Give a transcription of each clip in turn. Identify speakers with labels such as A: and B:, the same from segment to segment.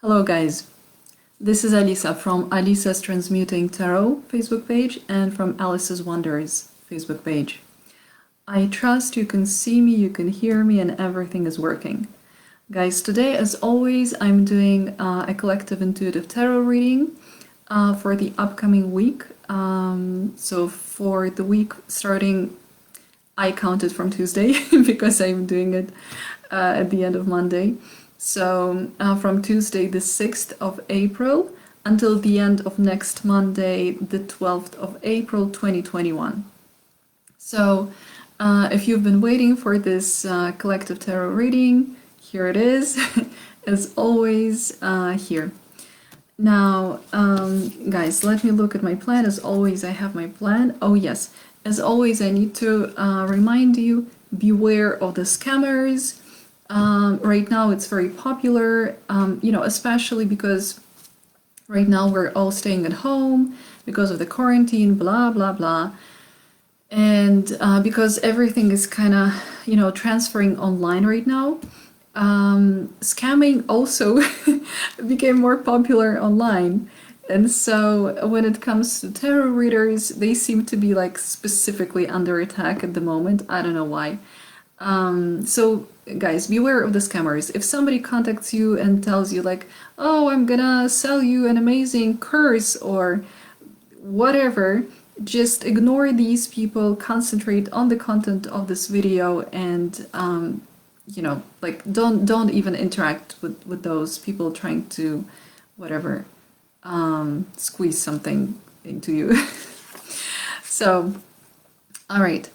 A: Hello guys, this is Alisa from Alisa's Transmuting Tarot Facebook page and from Alice's Wonders Facebook page. I trust you can see me, you can hear me, and everything is working. Guys, today as always I'm doing a collective intuitive tarot reading for the upcoming week. So for the week starting, I counted from Tuesday because I'm doing it at the end of Monday. So from Tuesday the 6th of April until the end of next Monday, the 12th of April 2021. So if you've been waiting for this collective tarot reading, here it is, as always, here. Now, guys, let me look at my plan. As always, I have my plan. Oh yes, as always, I need to remind you, beware of the scammers. Right now it's very popular, especially because right now we're all staying at home because of the quarantine, blah, blah, blah. And because everything is kind of, transferring online right now, scamming also became more popular online. And so when it comes to tarot readers, they seem to be like specifically under attack at the moment. I don't know why. So guys, beware of the scammers. If somebody contacts you and tells you like, oh, I'm gonna sell you an amazing course or whatever, just ignore these people, concentrate on the content of this video, and don't even interact with those people trying to whatever squeeze something into you. So all right.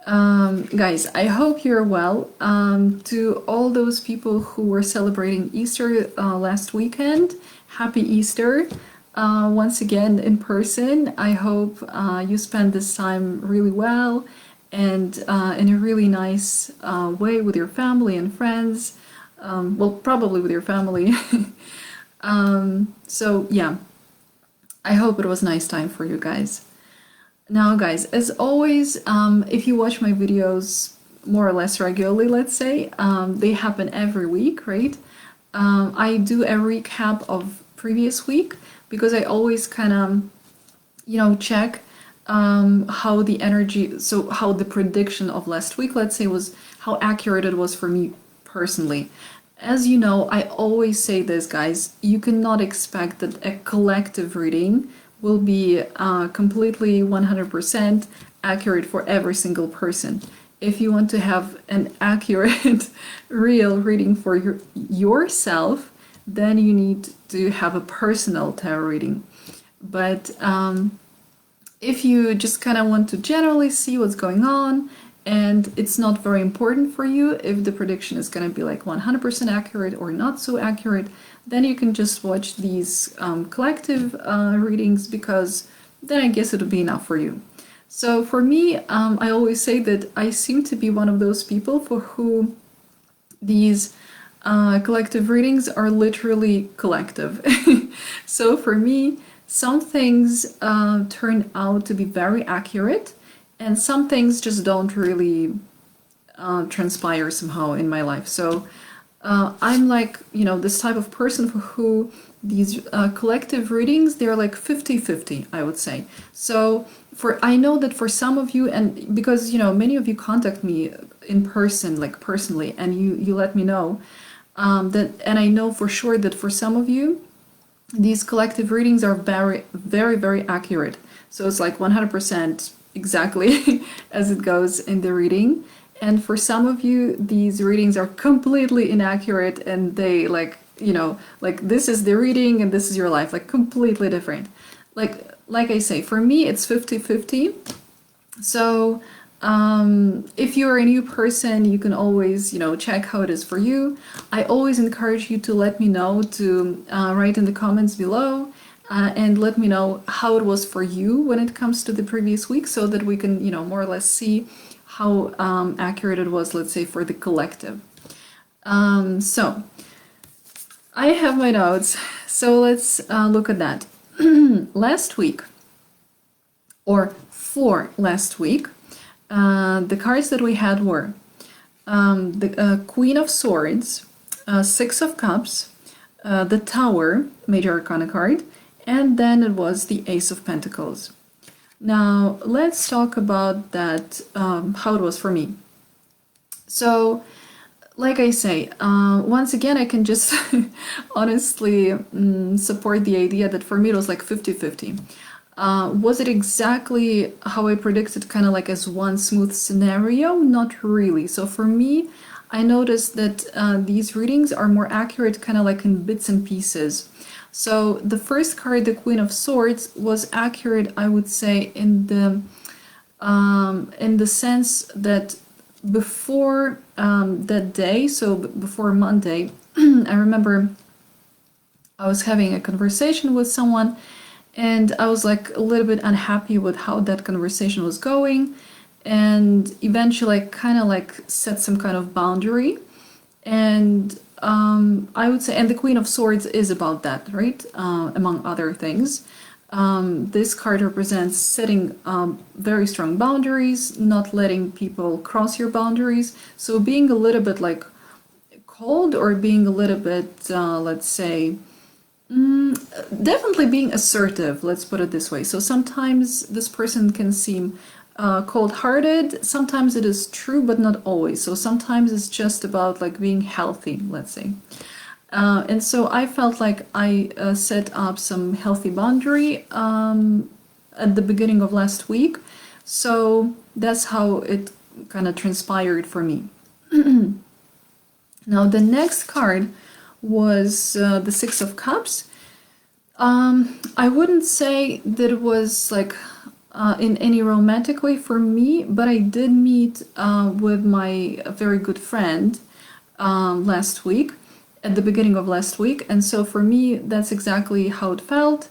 A: Guys, I hope you're well. To all those people who were celebrating Easter last weekend, happy Easter. Once again in person. I hope you spend this time really well and in a really nice way with your family and friends. Well, probably with your family. So yeah, I hope it was a nice time for you guys. Now guys, as always, if you watch my videos more or less regularly, let's say, they happen every week, right? I do a recap of previous week because I always kind of, check how the energy, so how the prediction of last week, let's say, was, how accurate it was for me personally. As you know, I always say this, guys, you cannot expect that a collective reading will be completely 100% accurate for every single person. If you want to have an accurate, real reading for yourself, then you need to have a personal tarot reading. But if you just kind of want to generally see what's going on, and it's not very important for you if the prediction is going to be like 100% accurate or not so accurate, then you can just watch these collective readings, because then I guess it'll be enough for you. So for me, I always say that I seem to be one of those people for who these collective readings are literally collective. So for me, some things turn out to be very accurate, and some things just don't really transpire somehow in my life. So I'm like, this type of person for who these collective readings, they're like 50-50, I would say. So I know that for some of you, and because, many of you contact me in person, like personally, and you let me know that, and I know for sure that for some of you, these collective readings are very, very, very accurate. So it's like 100% exactly as it goes in the reading. And for some of you, these readings are completely inaccurate, and they like this is the reading and this is your life, like completely different. Like I say, for me, it's 50-50. So if you're a new person, you can always, check how it is for you. I always encourage you to let me know, to write in the comments below and let me know how it was for you when it comes to the previous week, so that we can, more or less see how accurate it was, let's say, for the collective. So I have my notes, so let's look at that. Last week, or for last week, the cards that we had were the Queen of Swords, Six of Cups, the Tower, Major Arcana card, and then it was the Ace of Pentacles. Now, let's talk about that, how it was for me. So, like I say, once again, I can just honestly support the idea that for me it was like 50-50. Was it exactly how I predicted, kind of like as one smooth scenario? Not really. So for me, I noticed that these readings are more accurate, kind of like in bits and pieces. So the first card, the Queen of Swords, was accurate, I would say, in the sense that before that day, so before Monday, I remember I was having a conversation with someone, and I was like a little bit unhappy with how that conversation was going, and eventually I kind of like set some kind of boundary. And I would say, and the Queen of Swords is about that, right? Among other things. This card represents setting very strong boundaries, not letting people cross your boundaries. So being a little bit like cold, or being a little bit, let's say, definitely being assertive, let's put it this way. So sometimes this person can seem cold-hearted. Sometimes it is true, but not always. So sometimes it's just about like being healthy, let's say. And so I felt like I set up some healthy boundary at the beginning of last week. So that's how it kind of transpired for me. Now the next card was the Six of Cups. I wouldn't say that it was like in any romantic way for me, but I did meet with my very good friend last week, at the beginning of last week, and so for me that's exactly how it felt.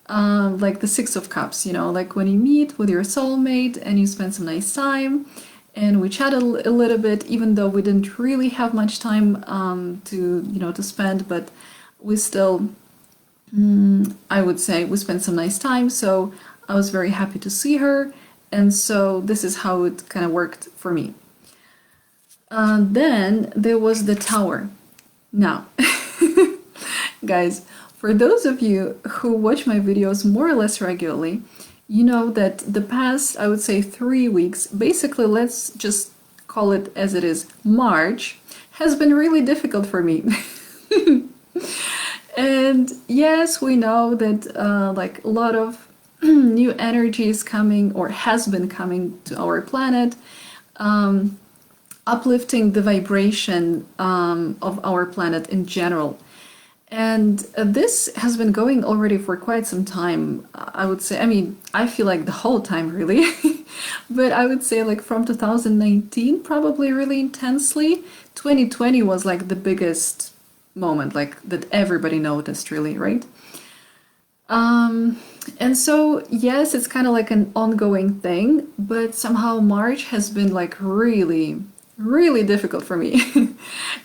A: Like the Six of Cups, you know, like when you meet with your soulmate and you spend some nice time, and we chatted a little bit, even though we didn't really have much time to spend, but we still, I would say, we spent some nice time. So I was very happy to see her, and so this is how it kind of worked for me. Then there was the Tower. Now, guys, for those of you who watch my videos more or less regularly, you know that the past, I would say, 3 weeks, basically, let's just call it as it is, March, has been really difficult for me. And yes, we know that like a lot of new energy is coming, or has been coming to our planet, uplifting the vibration of our planet in general. And this has been going already for quite some time, I would say. I mean, I feel like the whole time, really. But I would say like from 2019, probably really intensely. 2020 was like the biggest moment, like that everybody noticed, really, right? And so, yes, it's kind of like an ongoing thing, but somehow March has been like really, really difficult for me.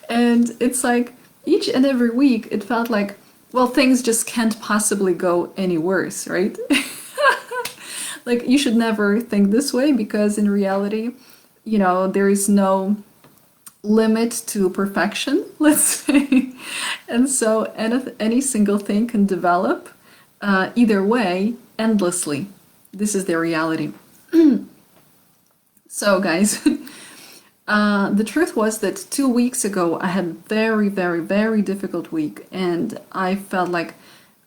A: And it's like, each and every week it felt like, well, things just can't possibly go any worse, right? Like, you should never think this way, because in reality, you know, there is no limit to perfection, let's say. And so any single thing can develop either way endlessly. This is the reality. So guys, the truth was that 2 weeks ago I had a very, very, very difficult week, and I felt like,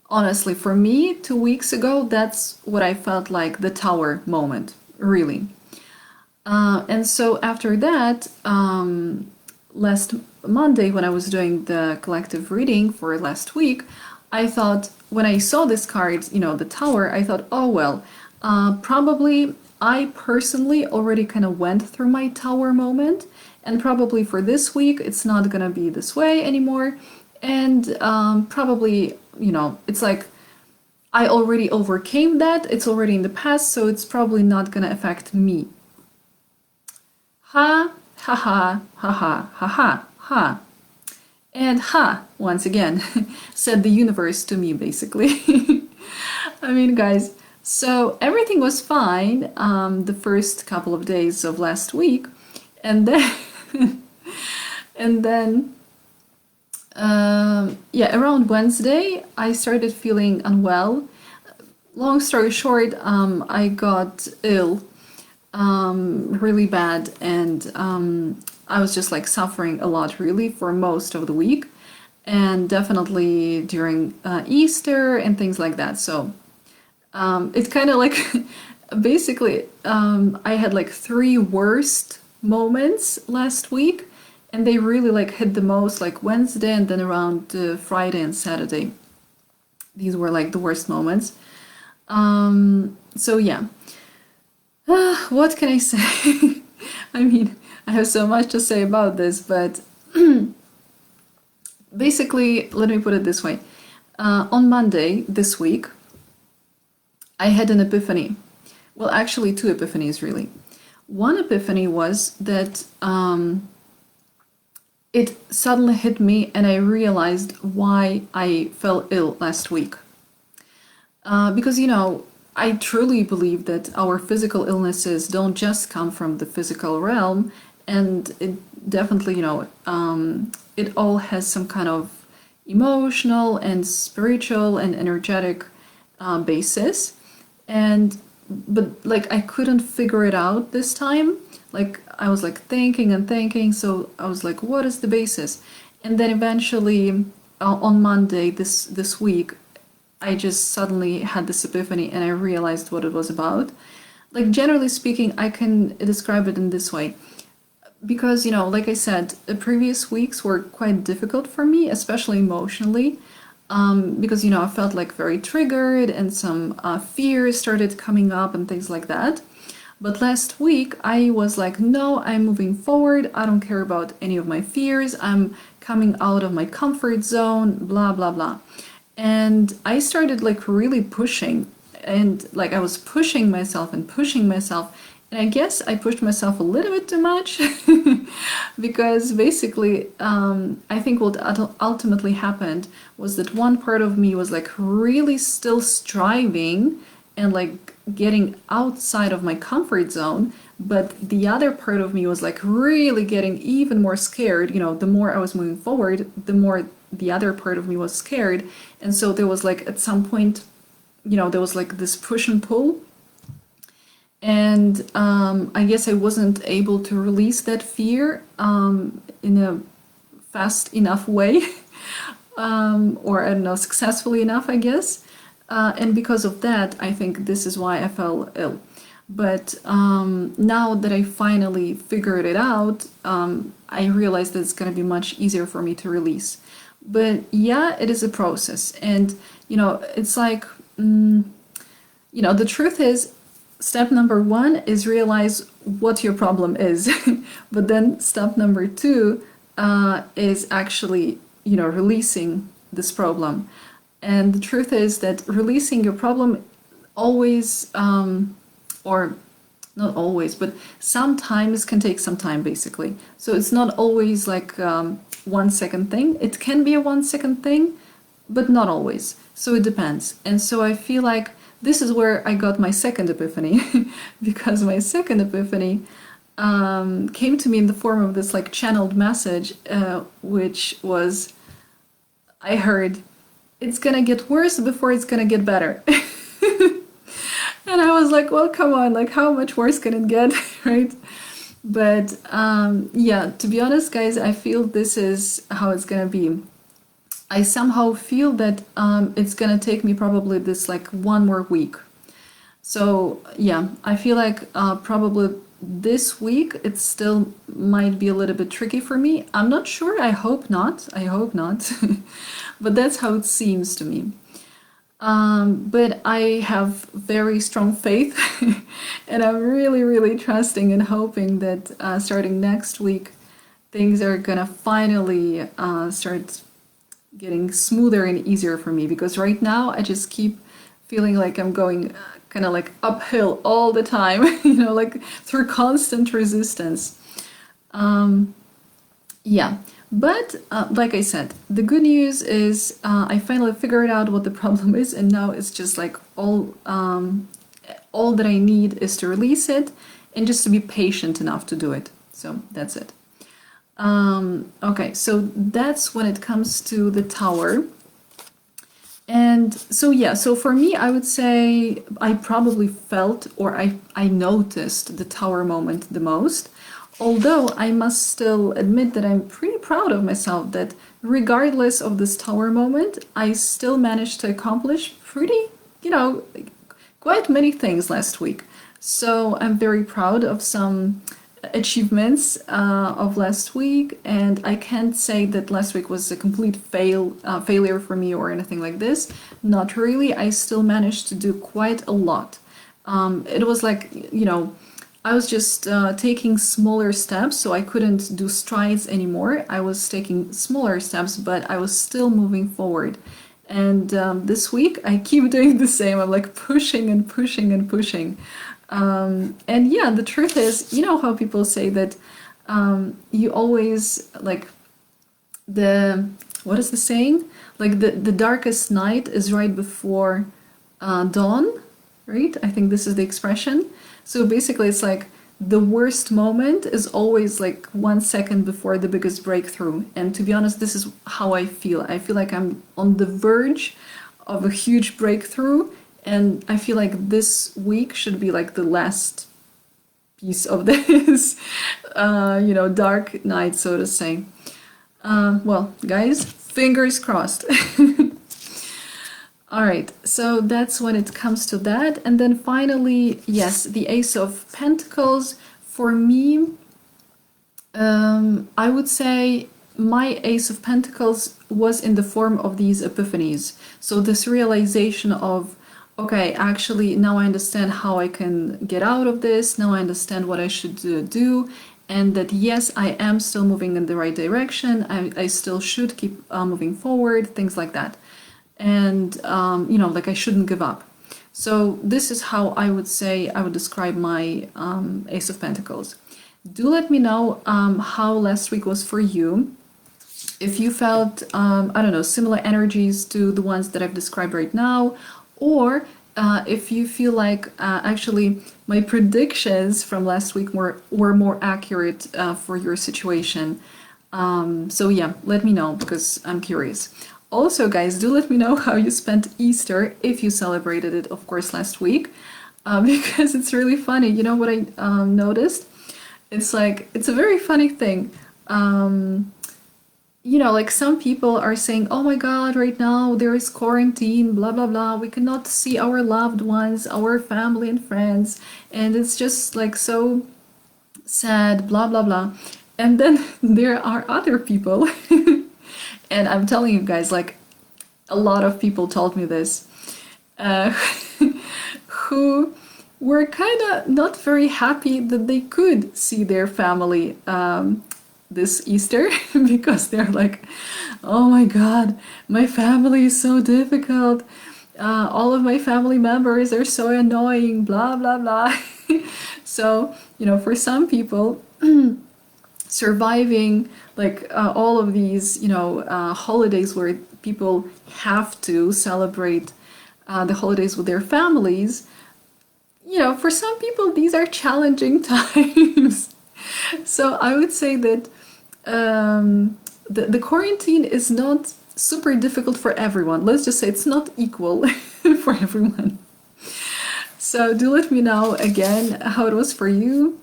A: honestly, for me, 2 weeks ago, that's what I felt like the Tower moment, really. And so after that, last Monday, when I was doing the collective reading for last week, I thought, when I saw this card, you know, the Tower, I thought, oh well, probably I personally already kind of went through my Tower moment, and probably for this week it's not gonna be this way anymore, and probably, you know, it's like I already overcame that, it's already in the past, so it's probably not gonna affect me. Ha, ha ha, ha ha, ha ha, ha. And ha, once again, said the universe to me, basically. I mean, guys, so everything was fine the first couple of days of last week, and then and then Yeah, around Wednesday, I started feeling unwell. Long story short, I got ill really bad, and I was just like suffering a lot really for most of the week, and definitely during Easter and things like that. So it's kind of like basically I had like three worst moments last week, and they really like hit the most like Wednesday and then around Friday and Saturday. These were like the worst moments. So yeah, what can I say? I mean, I have so much to say about this, but basically, let me put it this way. On Monday this week, I had an epiphany. Well, actually, two epiphanies, really. One epiphany was that it suddenly hit me, and I realized why I fell ill last week. Because, you know, I truly believe that our physical illnesses don't just come from the physical realm, and it definitely, you know, it all has some kind of emotional and spiritual and energetic basis. And but like I couldn't figure it out this time. Like I was like thinking and thinking, so I was like, what is the basis? And then eventually on Monday this week, I just suddenly had this epiphany and I realized what it was about. Like, generally speaking, I can describe it in this way. Because, you know, like I said, the previous weeks were quite difficult for me, especially emotionally. Because, you know, I felt like very triggered and some fears started coming up and things like that. But last week, I was like, no, I'm moving forward. I don't care about any of my fears. I'm coming out of my comfort zone, blah, blah, blah. And I started like really pushing, and like I was pushing myself and pushing myself. And I guess I pushed myself a little bit too much because basically, I think what ultimately happened was that one part of me was like really still striving and like getting outside of my comfort zone, but the other part of me was like really getting even more scared. You know, the more I was moving forward, the more the other part of me was scared. And so there was like at some point, you know, there was like this push and pull. And I guess I wasn't able to release that fear in a fast enough way, or I don't know, successfully enough, I guess. And because of that, I think this is why I fell ill. But now that I finally figured it out, I realized that it's going to be much easier for me to release. But yeah, it is a process. And, you know, it's like, you know, the truth is, step number one is realize what your problem is. But then step number two is actually, you know, releasing this problem. And the truth is that releasing your problem always, or not always, but sometimes can take some time basically. So it's not always like 1 second thing. It can be a 1 second thing, but not always. So it depends. And so I feel like this is where I got my second epiphany because my second epiphany came to me in the form of this like channeled message, which was, I heard, it's gonna get worse before it's gonna get better. And I was like, well, come on, like how much worse can it get, right? But yeah, to be honest, guys, I feel this is how it's gonna be. I somehow feel that it's gonna take me probably this like 1 more week. So yeah, I feel like probably this week it still might be a little bit tricky for me. I'm not sure. I hope not. I hope not. But that's how it seems to me. But I have very strong faith, and I'm really, really trusting and hoping that starting next week, things are gonna finally start getting smoother and easier for me. Because right now, I just keep feeling like I'm going kind of like uphill all the time, you know, like through constant resistance. Yeah. But like I said, the good news is I finally figured out what the problem is, and now it's just like all that I need is to release it and just to be patient enough to do it. So that's it. Okay, so that's when it comes to the tower. And so, yeah, so for me, I would say I probably felt or I noticed the tower moment the most. Although I must still admit that I'm pretty proud of myself that regardless of this tower moment, I still managed to accomplish pretty, you know, quite many things last week. So I'm very proud of some achievements of last week, and I can't say that last week was a complete failure for me or anything like this. Not really. I still managed to do quite a lot. It was like, you know, I was just taking smaller steps, so I couldn't do strides anymore. I was taking smaller steps, but I was still moving forward. And this week, I keep doing the same. I'm like pushing and pushing and pushing. And yeah, the truth is, you know how people say that you always like the, what is the saying? Like the darkest night is right before dawn, right? I think this is the expression. So basically, it's like the worst moment is always like 1 second before the biggest breakthrough. And to be honest, this is how I feel. I feel like I'm on the verge of a huge breakthrough. And I feel like this week should be like the last piece of this, you know, dark night, so to say. Well, guys, fingers crossed. All right, so that's when it comes to that. And then finally, yes, the Ace of Pentacles. For me, I would say my Ace of Pentacles was in the form of these epiphanies. So this realization of, okay, actually, now I understand how I can get out of this. Now I understand what I should do. And that, yes, I am still moving in the right direction. I still should keep moving forward, things like that. And, you know, like I shouldn't give up. So this is how I would say I would describe my Ace of Pentacles. Do let me know how last week was for you. If you felt, I don't know, similar energies to the ones that I've described right now, or if you feel like actually my predictions from last week were more accurate for your situation. So yeah, let me know because I'm curious. Also, guys, do let me know how you spent Easter, if you celebrated it, of course, last week, because it's really funny. You know what I noticed? It's like, it's a very funny thing. You know, like some people are saying, oh my God, right now there is quarantine, blah, blah, blah. We cannot see our loved ones, our family and friends. And it's just like so sad, blah, blah, blah. And then there are other people. And I'm telling you guys, like a lot of people told me this, uh, who were kind of not very happy that they could see their family this Easter because they're like, oh my God, my family is so difficult. All of my family members are so annoying, blah, blah, blah. So, you know, for some people, surviving like all of these, you know, holidays where people have to celebrate the holidays with their families, you know, for some people these are challenging times. So I would say that the quarantine is not super difficult for everyone. Let's just say it's not equal for everyone. So do let me know again how it was for you.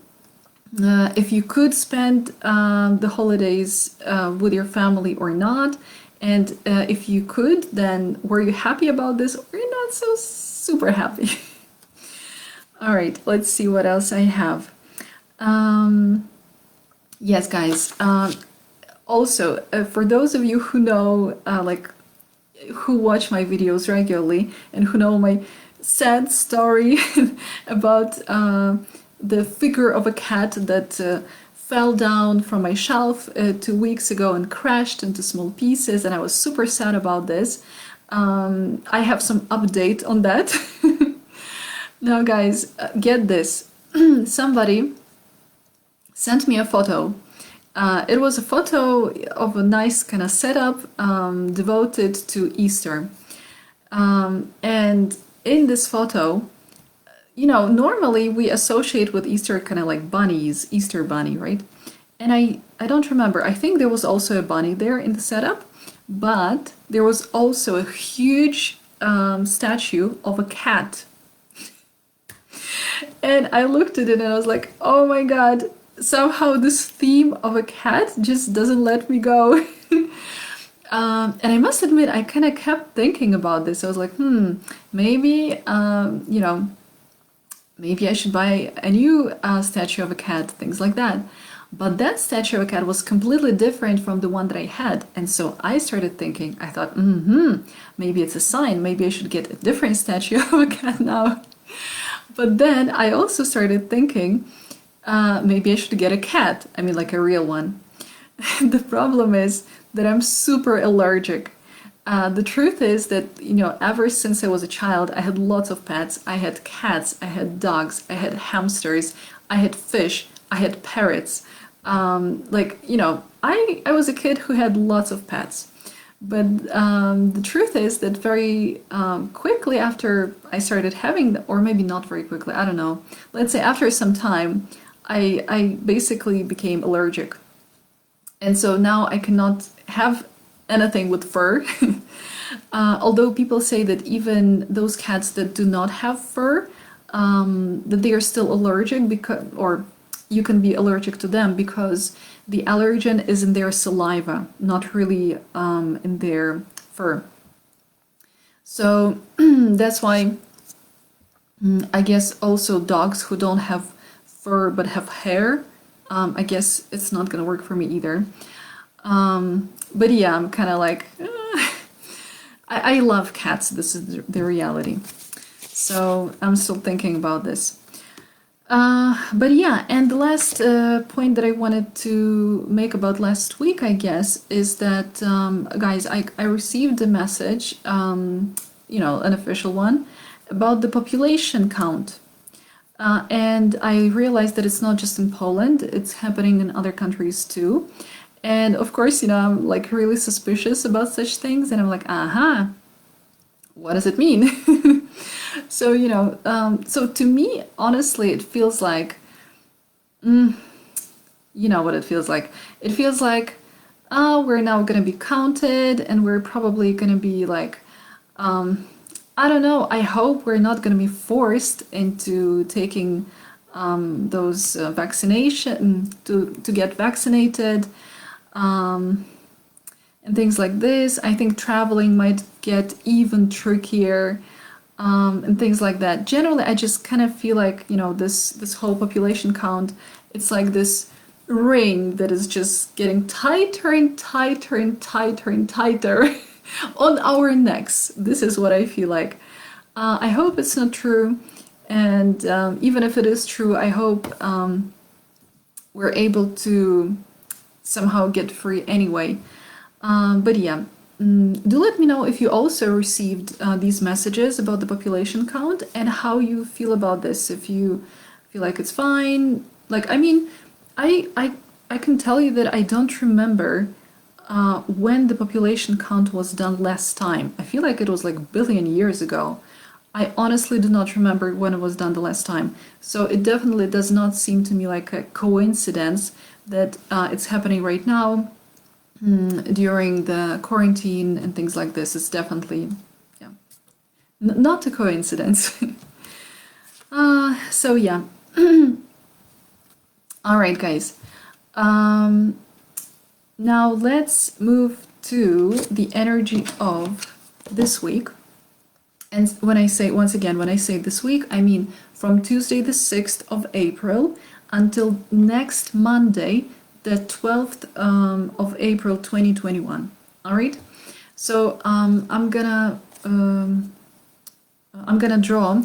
A: If you could spend the holidays with your family or not, and if you could, then were you happy about this or you're not so super happy? All right, let's see what else I have. Yes, guys. Also, for those of you who know, like, who watch my videos regularly and who know my sad story about the figure of a cat that fell down from my shelf 2 weeks ago and crashed into small pieces, and I was super sad about this. I have some update on that. Now, guys, get this. Somebody sent me a photo. It was a photo of a nice kind of setup devoted to Easter. And in this photo, you know, normally we associate with Easter kind of like bunnies, Easter bunny, right? And I don't remember. I think there was also a bunny there in the setup, but there was also a huge statue of a cat. And I looked at it and I was like, oh my god, somehow this theme of a cat just doesn't let me go. And I must admit, I kind of kept thinking about this. I was like, maybe, you know, maybe I should buy a new statue of a cat, things like that. But that statue of a cat was completely different from the one that I had. And so I started thinking, I thought, maybe it's a sign. Maybe I should get a different statue of a cat now. But then I also started thinking, maybe I should get a cat. I mean, like a real one. The problem is that I'm super allergic. The truth is that, you know, ever since I was a child, I had lots of pets. I had cats, I had dogs, I had hamsters, I had fish, I had parrots. Like, you know, I was a kid who had lots of pets. But the truth is that very quickly after I started having, or maybe not very quickly, I don't know. Let's say after some time, I basically became allergic. And so now I cannot have anything with fur. Although people say that even those cats that do not have fur, that they are still allergic because, or you can be allergic to them because the allergen is in their saliva, not really in their fur. So that's why I guess also dogs who don't have fur but have hair, I guess it's not gonna work for me either. But yeah, I'm kind of like, I love cats. This is the reality. So I'm still thinking about this. But yeah, and the last point that I wanted to make about last week, I guess, is that, guys, I received a message, you know, an official one, about the population count. And I realized that it's not just in Poland, it's happening in other countries too. And of course, you know, I'm like really suspicious about such things, and I'm like, aha, what does it mean? So, you know, so to me, honestly, it feels like, you know what it feels like. It feels like, we're now gonna be counted, and we're probably gonna be like, I don't know, I hope we're not gonna be forced into taking those vaccination, to get vaccinated. And things like this. I think traveling might get even trickier, and things like that. Generally, I just kind of feel like, you know, this whole population count, it's like this ring that is just getting tighter and tighter and tighter and tighter on our necks. This is what I feel like. I hope it's not true, and even if it is true, I hope we're able to somehow get free anyway. But yeah, do let me know if you also received these messages about the population count and how you feel about this. If you feel like it's fine, like, I mean, I can tell you that I don't remember when the population count was done last time. I feel like it was like a billion years ago. I honestly do not remember when it was done the last time. So it definitely does not seem to me like a coincidence that it's happening right now during the quarantine and things like this. It's definitely, yeah, not a coincidence. So yeah. All right, guys. Now let's move to the energy of this week. And when I say, once again, when I say this week, I mean from Tuesday the 6th of April until next Monday, the 12th of April 2021. All right. So I'm gonna draw.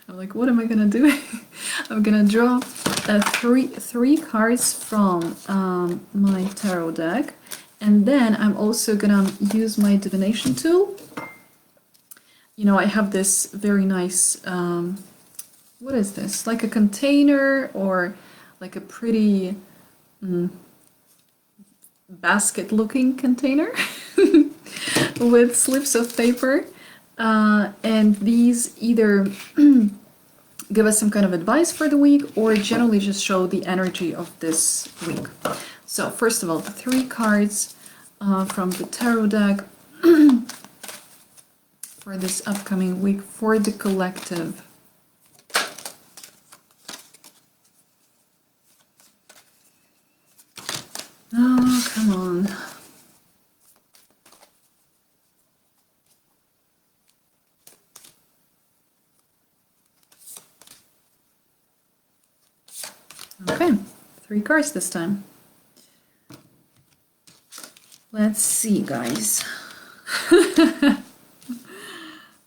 A: I'm like, what am I gonna do? I'm gonna draw three cards from my tarot deck, and then I'm also gonna use my divination tool. You know, I have this very nice, what is this? Like a container or like a pretty basket-looking container with slips of paper. And these either give us some kind of advice for the week, or generally just show the energy of this week. So first of all, the 3 cards from the tarot deck for this upcoming week for the collective. Oh, come on. Okay, 3 cards this time. Let's see, guys.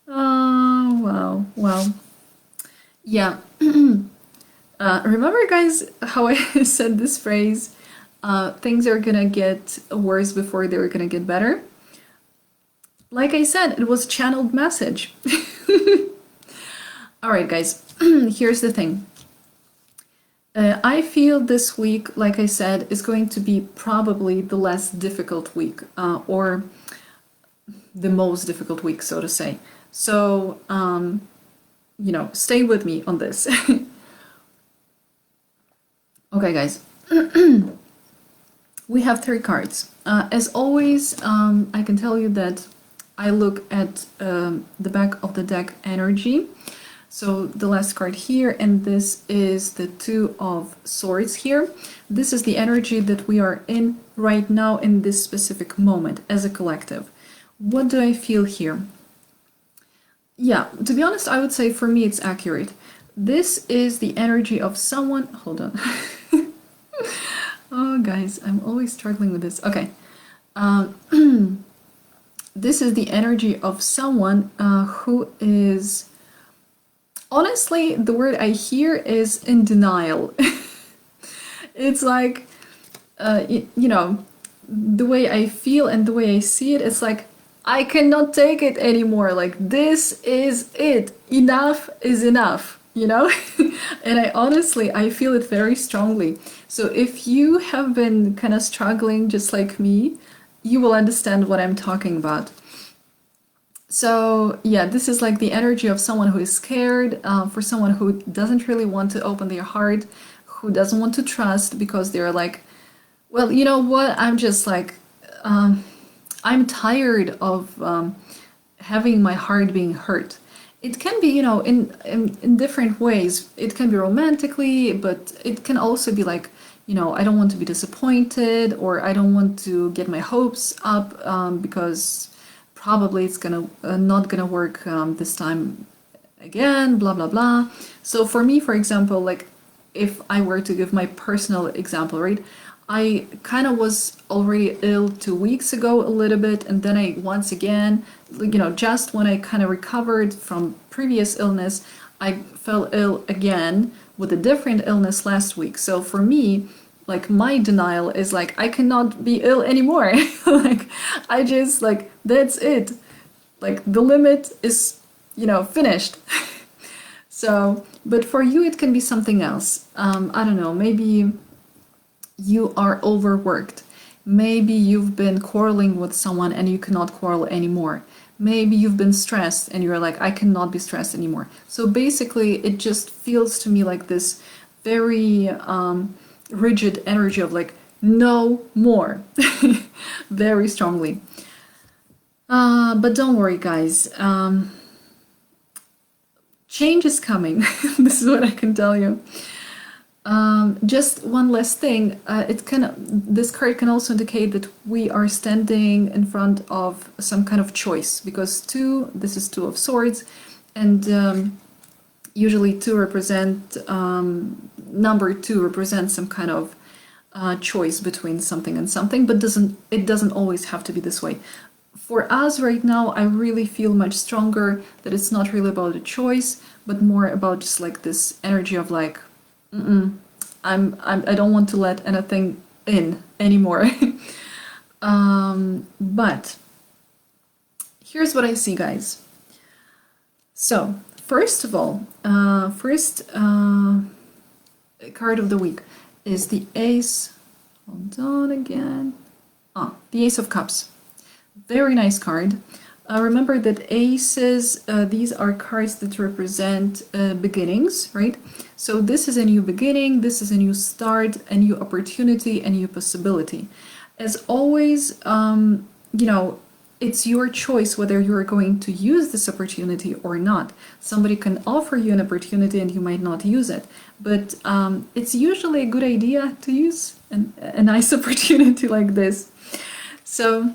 A: Oh, wow. Well, yeah. Remember, guys, how I said this phrase, things are gonna get worse before they're gonna get better? Like I said, it was channeled message. All right, guys, here's the thing. I feel this week, like I said, is going to be probably the less difficult week, or the most difficult week, so to say. So, you know, stay with me on this. Okay, guys. We have 3 cards. As always, I can tell you that I look at the back of the deck energy. So the last card here, and this is the 2 of Swords here. This is the energy that we are in right now in this specific moment as a collective. What do I feel here? Yeah, to be honest, I would say for me it's accurate. This is the energy of someone... Hold on. Oh, guys, I'm always struggling with this. Okay. This is the energy of someone who is... Honestly, the word I hear is in denial. It's like, you know, the way I feel and the way I see it, it's like, I cannot take it anymore. Like, this is it. Enough is enough, you know? And I feel it very strongly. So if you have been kind of struggling just like me, you will understand what I'm talking about. So yeah, this is like the energy of someone who is scared, for someone who doesn't really want to open their heart, who doesn't want to trust because they're like, well, you know what, I'm just like, I'm tired of having my heart being hurt. It can be, you know, in different ways. It can be romantically, but it can also be like, you know, I don't want to be disappointed, or I don't want to get my hopes up because probably it's not gonna work this time again, blah blah blah. So for me, for example, like if I were to give my personal example, right, I kind of was already ill 2 weeks ago a little bit, and then I once again, you know, just when I kind of recovered from previous illness, I fell ill again with a different illness last week. So for me, like my denial is like, I cannot be ill anymore. Like I just like, that's it. Like the limit is, you know, finished. So, but for you, it can be something else. I don't know, maybe you are overworked. Maybe you've been quarreling with someone and you cannot quarrel anymore. Maybe you've been stressed and you're like, I cannot be stressed anymore. So basically, it just feels to me like this very rigid energy of like, no more. Very strongly. But don't worry, guys. Change is coming. This is what I can tell you. Just one last thing. This card can also indicate that we are standing in front of some kind of choice, because this is 2 of Swords, and usually 2 represent number 2 represents some kind of choice between something and something, but it doesn't always have to be this way. For us right now, I really feel much stronger that it's not really about a choice, but more about just like this energy of like, I don't want to let anything in anymore. But here's what I see, guys. So first of all, first card of the week is the Ace. Hold on again. The Ace of Cups. Very nice card. Remember that aces, these are cards that represent beginnings, right? So this is a new beginning, this is a new start, a new opportunity, a new possibility. As always, you know, it's your choice whether you're going to use this opportunity or not. Somebody can offer you an opportunity and you might not use it, but it's usually a good idea to use a nice opportunity like this. So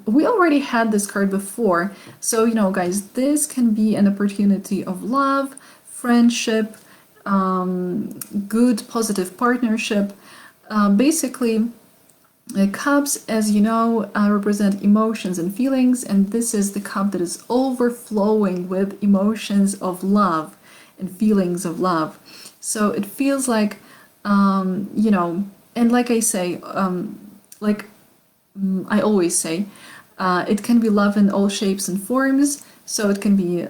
A: we already had this card before. So, you know, guys, this can be an opportunity of love, friendship, good, positive partnership. Basically, cups, as you know, represent emotions and feelings, and this is the cup that is overflowing with emotions of love and feelings of love. So it feels like, you know, and like I say, like I always say, it can be love in all shapes and forms. So it can be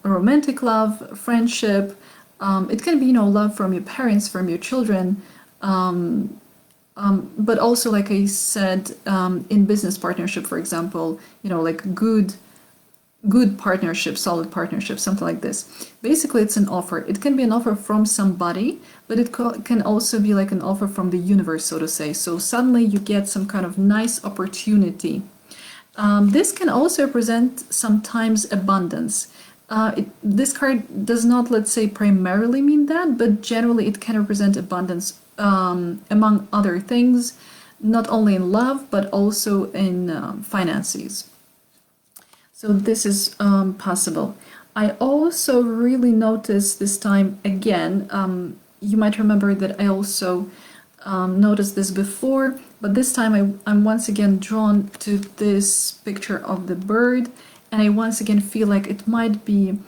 A: romantic love, friendship. It can be, you know, love from your parents, from your children. But also, like I said, in business partnership, for example, you know, like good partnership, solid partnership, something like this. Basically, it's an offer. It can be an offer from somebody, but it can also be like an offer from the universe, so to say. So suddenly you get some kind of nice opportunity. This can also represent sometimes abundance. This card does not, let's say, primarily mean that, but generally it can represent abundance among other things, not only in love, but also in finances. So this is possible. I also really noticed this time again, you might remember that I also noticed this before, but this time I'm once again drawn to this picture of the bird, and I once again feel like it might be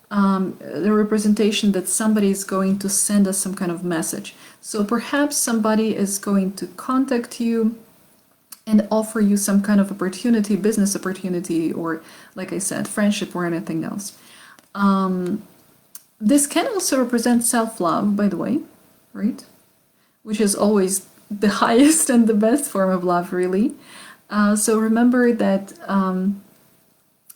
A: the representation that somebody is going to send us some kind of message. So perhaps somebody is going to contact you and offer you some kind of opportunity, business opportunity, or like I said, friendship or anything else. This can also represent self-love, by the way, right? Which is always the highest and the best form of love, really. So remember that,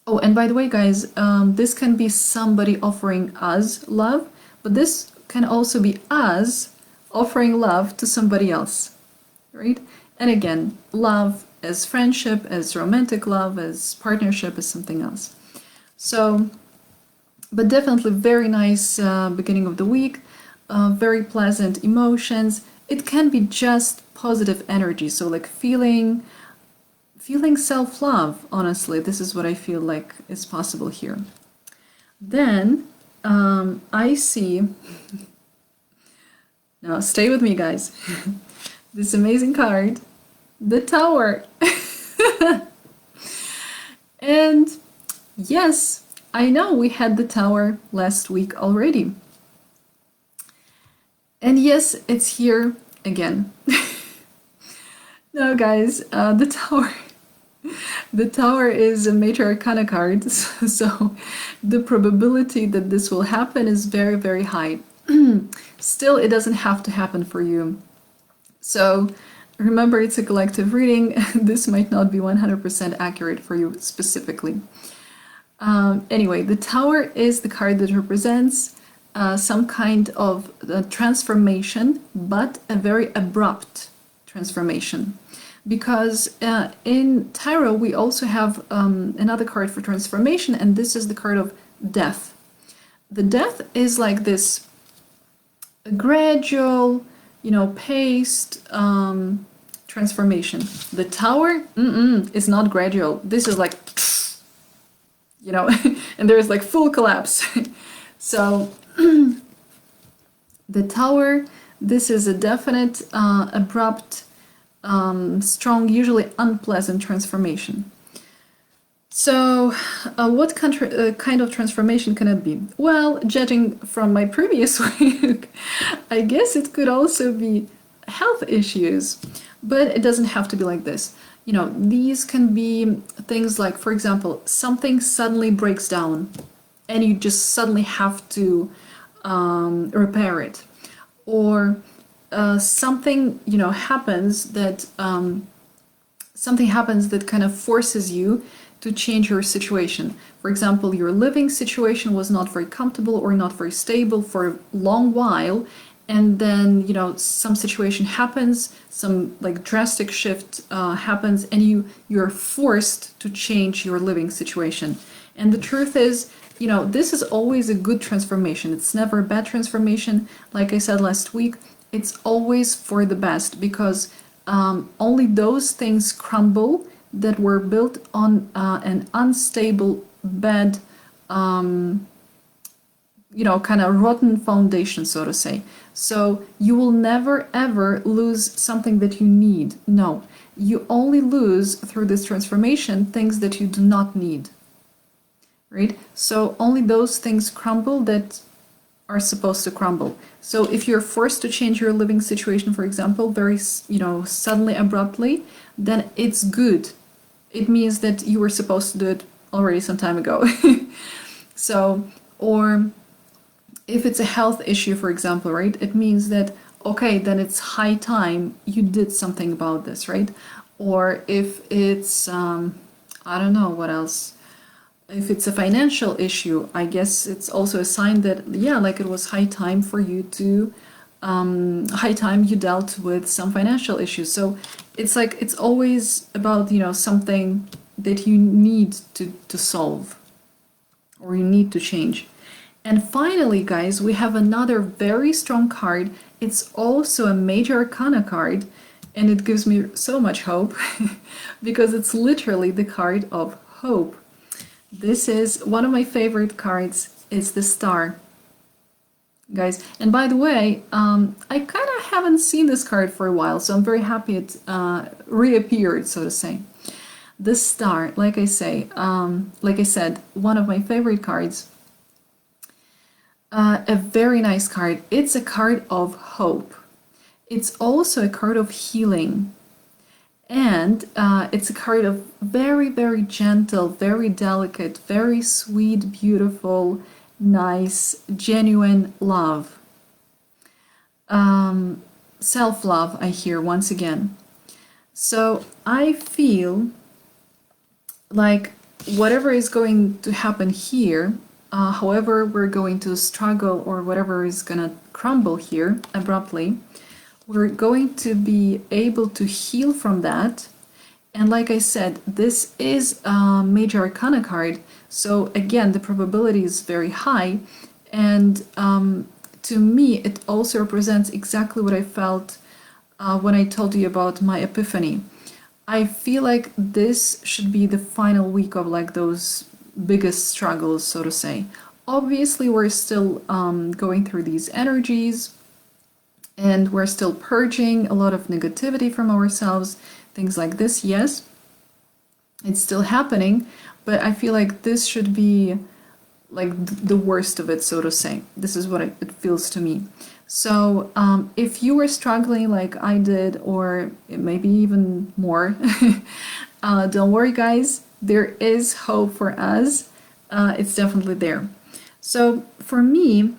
A: oh, and by the way, guys, this can be somebody offering us love, but this can also be us offering love to somebody else, right? And again, love as friendship, as romantic love, as partnership, as something else. So, but definitely very nice beginning of the week, very pleasant emotions. It can be just positive energy, so like feeling self-love, honestly. This is what I feel like is possible here. Then I see, now stay with me, guys, this amazing card, the Tower. And yes, I know we had the Tower last week already. And yes, it's here again. No, guys, the Tower. The Tower is a major arcana card, so the probability that this will happen is very, very high. Still, it doesn't have to happen for you. So remember, it's a collective reading. This might not be 100% accurate for you specifically. Anyway, the Tower is the card that represents some kind of transformation, but a very abrupt transformation. Because in tarot we also have another card for transformation, and this is the card of death. The death is like this gradual, you know, paced transformation. The Tower is not gradual. This is like, you know, and there is like full collapse. So the Tower, this is a definite abrupt, strong, usually unpleasant transformation. So what kind of transformation can it be? Well, judging from my previous week, I guess it could also be health issues, but it doesn't have to be like this. You know, these can be things like, for example, something suddenly breaks down and you just suddenly have to repair it. Or something, you know, happens that something happens that kind of forces you to change your situation. For example, your living situation was not very comfortable or not very stable for a long while, and then, you know, some situation happens, some like drastic shift happens, and you're forced to change your living situation. And the truth is, you know, this is always a good transformation. It's never a bad transformation. Like I said last week, it's always for the best, because only those things crumble that were built on an unstable, bad, you know, kind of rotten foundation, so to say. So you will never ever lose something that you need. No, you only lose through this transformation things that you do not need. Right? So only those things crumble that are supposed to crumble. So if you're forced to change your living situation, for example, very, you know, suddenly, abruptly, then it's good. It means that you were supposed to do it already some time ago. So, or if it's a health issue, for example, right, it means that, okay, then it's high time you did something about this, right? Or if it's, I don't know what else. If it's a financial issue, I guess it's also a sign that, yeah, like it was high time for you to, high time you dealt with some financial issues. So it's like, it's always about, you know, something that you need to solve or you need to change. And finally, guys, we have another very strong card. It's also a major arcana card, and it gives me so much hope because it's literally the card of hope. This is one of my favorite cards. It's the Star, guys. And by the way, I kind of haven't seen this card for a while, so I'm very happy it reappeared, so to say. The Star, like I said, one of my favorite cards. A very nice card. It's a card of hope. It's also a card of healing. And it's a card of very, very gentle, very delicate, very sweet, beautiful, nice, genuine love. Self-love, I hear once again. So I feel like whatever is going to happen here, however we're going to struggle or whatever is going to crumble here abruptly, we're going to be able to heal from that. And like I said, this is a major arcana card, so again the probability is very high, and to me it also represents exactly what I felt when I told you about my epiphany. I feel like this should be the final week of like those biggest struggles, so to say. Obviously we're still going through these energies, and we're still purging a lot of negativity from ourselves, things like this. Yes, it's still happening, but I feel like this should be like the worst of it, so to say. This is what it feels to me. So if you were struggling like I did, or maybe even more, don't worry, guys, there is hope for us. It's definitely there. So for me,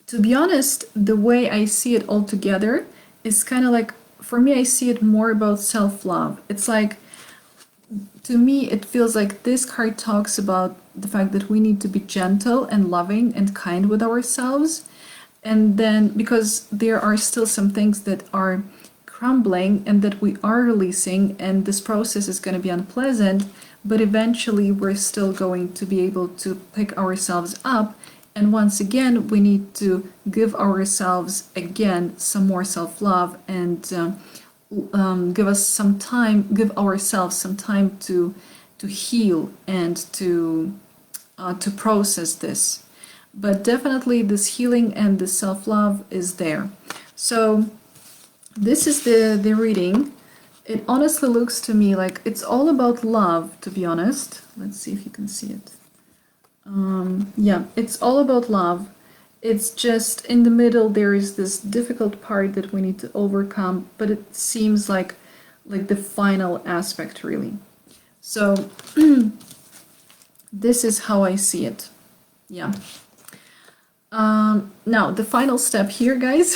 A: to be honest, the way I see it all together is kind of like, for me, I see it more about self-love. It's like, to me, it feels like this card talks about the fact that we need to be gentle and loving and kind with ourselves. And then, because there are still some things that are crumbling and that we are releasing, and this process is going to be unpleasant, but eventually we're still going to be able to pick ourselves up. And once again, we need to give ourselves again some more self-love, and give ourselves some time to heal and to process this. But definitely this healing and the self-love is there. So this is the reading. It honestly looks to me like it's all about love, to be honest. Let's see if you can see it. Yeah, it's all about love. It's just in the middle there is this difficult part that we need to overcome, but it seems like the final aspect, really. So this is how I see it. Yeah. Now the final step here, guys.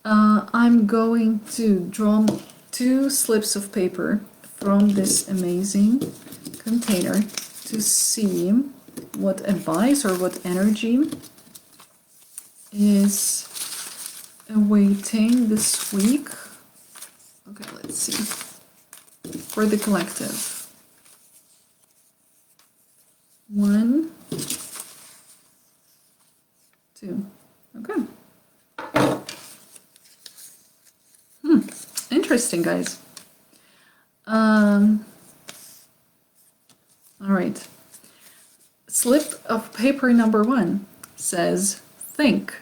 A: I'm going to draw 2 slips of paper from this amazing container to see what advice or what energy is awaiting this week. Okay, let's see. For the collective. 1, 2. Okay. Interesting, guys. All right. Slip of paper number 1 says, think.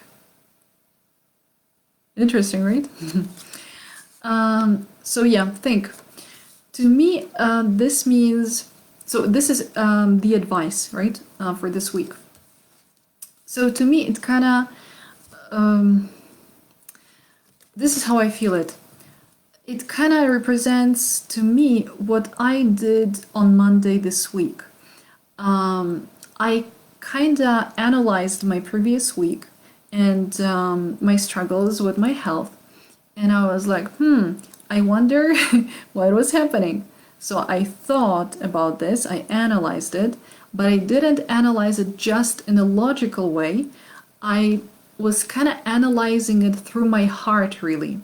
A: Interesting, right? So yeah, think. To me, this means, so this is the advice, right, for this week. So to me, it kind of, this is how I feel it. It kind of represents to me what I did on Monday this week. I kind of analyzed my previous week and my struggles with my health. And I was like, I wonder what was happening. So I thought about this, I analyzed it, but I didn't analyze it just in a logical way. I was kind of analyzing it through my heart, really.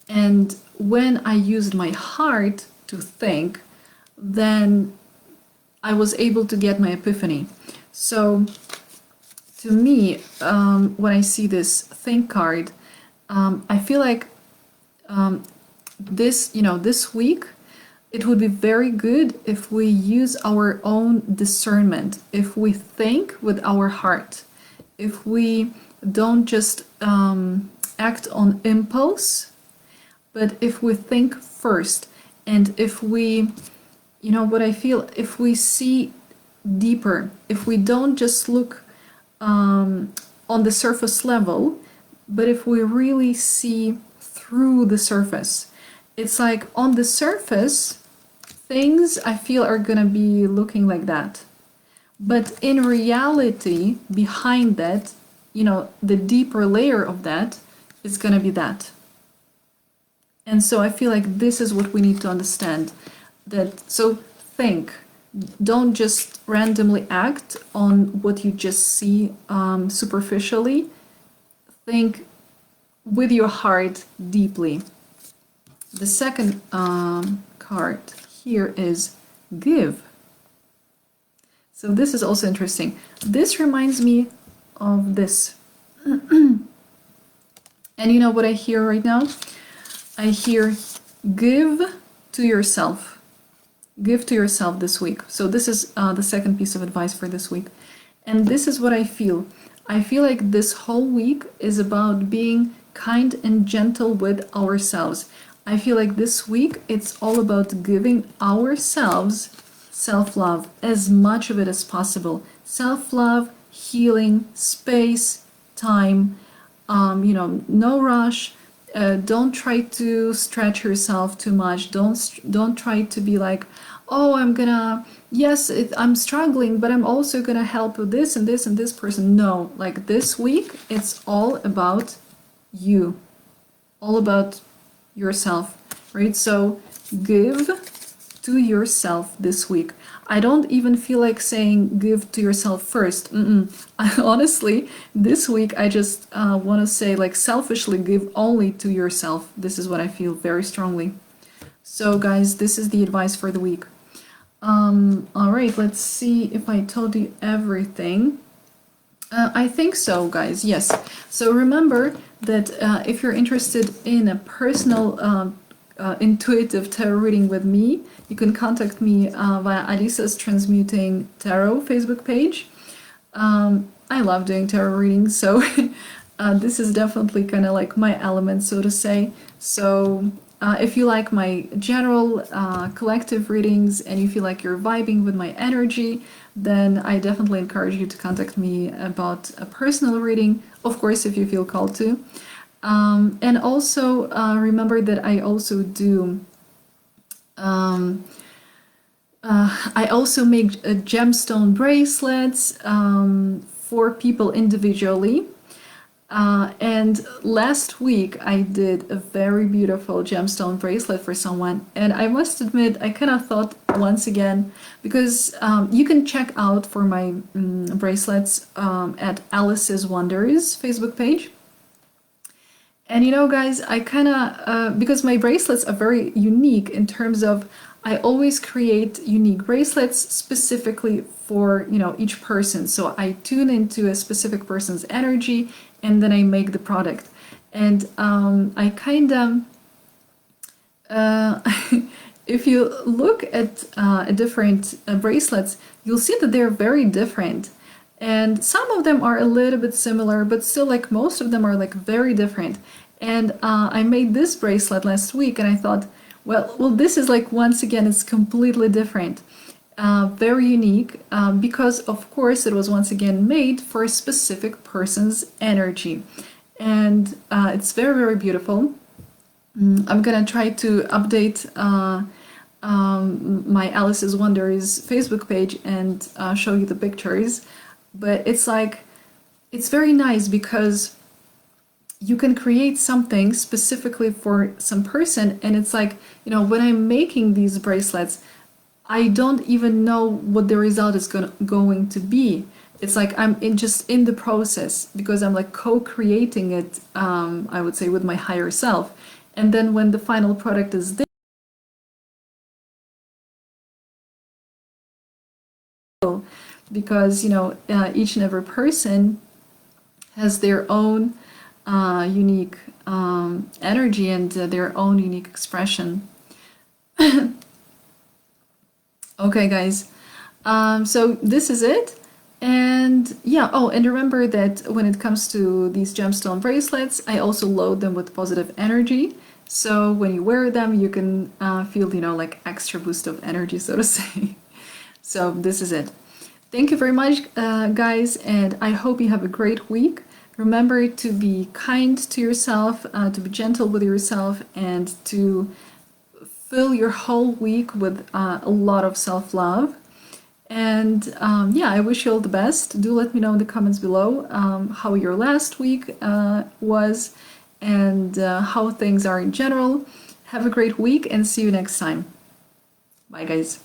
A: And when I used my heart to think, then I was able to get my epiphany. So to me, when I see this think card, I feel like this week, it would be very good if we use our own discernment, if we think with our heart, if we don't just act on impulse, but if we think first, and if we, what I feel, if we see deeper, if we don't just look on the surface level, but if we really see through the surface. It's like on the surface, things I feel are gonna be looking like that. But in reality, behind that, the deeper layer of that is gonna be that. And so I feel like this is what we need to understand. So think, don't just randomly act on what you just see superficially. Think with your heart deeply. The second card here is give. So this is also interesting. This reminds me of this. And you know what I hear right now? I hear give to yourself. Give to yourself this week. So this is the second piece of advice for this week. And this is what I feel. I feel like this whole week is about being kind and gentle with ourselves. I feel like this week it's all about giving ourselves self-love, as much of it as possible. Self-love, healing, space, time, no rush. Don't try to stretch yourself too much. Don't try to be like, oh, I'm struggling, but I'm also gonna help with this and this and this person. No, like this week, it's all about you, all about yourself, right? So give to yourself this week. I don't even feel like saying give to yourself first. Honestly, this week I just want to say, like, selfishly give only to yourself. This is what I feel very strongly. So guys, this is the advice for the week. All right, let's see if I told you everything. I think so, guys. Yes. So remember that if you're interested in a personal intuitive tarot reading with me, you can contact me via Alisa's Transmuting Tarot Facebook page. I love doing tarot readings, so this is definitely kind of like my element, so to say. So if you like my general collective readings and you feel like you're vibing with my energy, then I definitely encourage you to contact me about a personal reading, of course, if you feel called to. And also remember that I also do, I also make gemstone bracelets for people individually. And last week I did a very beautiful gemstone bracelet for someone, and I must admit I kind of thought once again, because you can check out for my bracelets at Alice's Wonders Facebook page. And you know, guys, I kind of, because my bracelets are very unique in terms of I always create unique bracelets specifically for, you know, each person. So I tune into a specific person's energy and then I make the product. And I kind of, if you look at different bracelets, you'll see that they're very different. And some of them are a little bit similar, but still, like, most of them are like very different. And I made this bracelet last week and I thought, well, this is like, once again, it's completely different. Very unique, because of course it was once again made for a specific person's energy. And it's very, very beautiful. I'm gonna try to update my Alice's Wonders Facebook page and show you the pictures. But it's like, it's very nice because you can create something specifically for some person, and it's like, you know, when I'm making these bracelets, I don't even know what the result is going to be. It's like I'm just in the process because I'm like co-creating it, I would say, with my higher self. And then when the final product is there, because, you know, each and every person has their own unique energy and their own unique expression. Okay, guys, so this is it. And yeah, oh, and remember that when it comes to these gemstone bracelets, I also load them with positive energy. So when you wear them, you can feel, you know, like extra boost of energy, so to say. So this is it. Thank you very much, guys, and I hope you have a great week. Remember to be kind to yourself, to be gentle with yourself, and to fill your whole week with a lot of self-love. And yeah, I wish you all the best. Do let me know in the comments below how your last week was and how things are in general. Have a great week and see you next time. Bye, guys.